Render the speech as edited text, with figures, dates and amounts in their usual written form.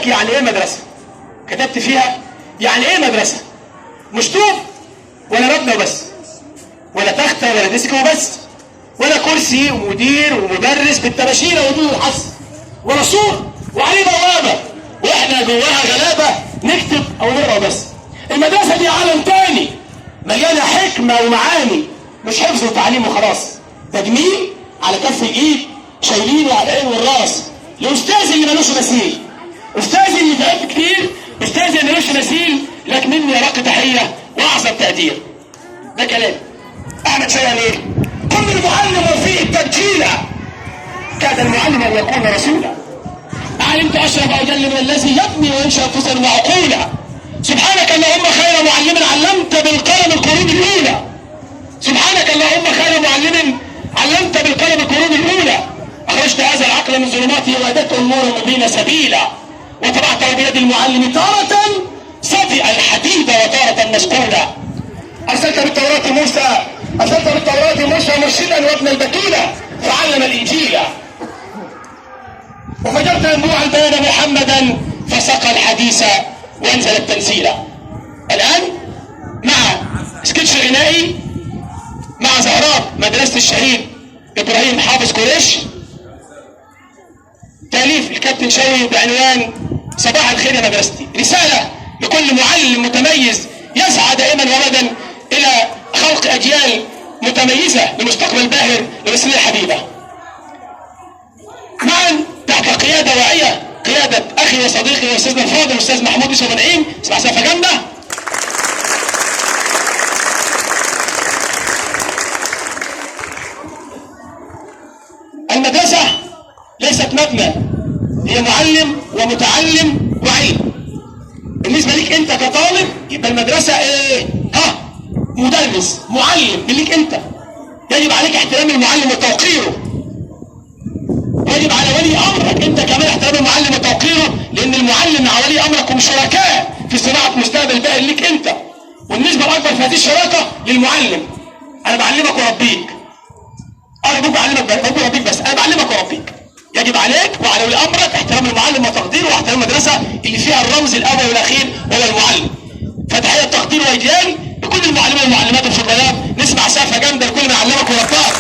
لك يعني ايه مدرسه، كتبت فيها يعني ايه مدرسه، مش طوب ولا مبنى وبس، ولا تخته ولا ديسك وبس، ولا كرسي ومدير ومدرس بالتباشيره ودون الحصر، ولا سور وعليه بوابه واحنا جواها غلابه نكتب او نقرا بس. المدرسه دي عالم تاني مليانه حكمه ومعاني، مش حفظ وتعليم وخلاص، تجميل على كف الايد شايلينه على العين والراس. الاستاذ اللي ملوش مثيل، استاذ اللي تعب كتير، استاذ اللي ملوش مثيل، لك مني رق تحيه واعظم تقدير. ده كلام احمد شيئا ايه؟ كل المعلم وفيه التبجيل، كاد المعلم ان يكون رسولا. علمت اشرف او جل من الذي يبني وينشا انفسا وعقولا. سبحانك اللهم خير معلم علمت بالقلم القرون الاولى. سبحانك اللهم خير معلم علمت بالقلم القرون الاولى. اخرجت هذا العقل من ظلماته وادته النور مبين سبيلا. وطبعته بيد المعلم تارة صفئ الحديد وتارة مسكولا. ارسلت بالتوراة موسى مرشدا وابن البتولة فعلم الانجيل. وفجرت ينبوع البيان محمدا فسقى الحديث وانزل التنزيل. الان مع سكتش غنائي مع زهراء مدرسة الشهيد ابراهيم حافظ قريش، تأليف الكابتن شوقي بعنوان صباح الخير يا مدرستي. رسالة لكل معلم متميز يسعى دائما وابدا الى خلق اجيال متميزة لمستقبل باهر لمصرنا الحبيبة. معا تحت قيادة واعية، قيادة اخي وصديقي واستاذنا الفاضل الاستاذ محمود يوسف نعيم. اسمع سقفة جامدة. المدرسة ليست مبنى، هي معلم ومتعلم وعلم. بالنسبة ليك انت كطالب يبقى المدرسة ايه؟ مدرس معلم ليك انت. يجب عليك احترام المعلم وتوقيره. يجب على ولي امرك انت كمان احترام المعلم وتوقيره، لان المعلم مع ولي امرك هم شركاء في صناعة مستقبل باهر ليك انت. والنسبة الاكبر في هذه الشراكة للمعلم. انا بعلمك واربيك. انا ممكن اعلمك واربيك بس انا بعلمك واربيك. يجب عليك وعلى ولي امرك احترام المعلم وتقديره واحترام المدرسه اللي فيها الرمز الاول والاخير وهو المعلم. فتحيه تقدير واجلال لكل المعلمين والمعلمات الفضليات. نسمع سقفه جامده لكل ما علمك ورباك.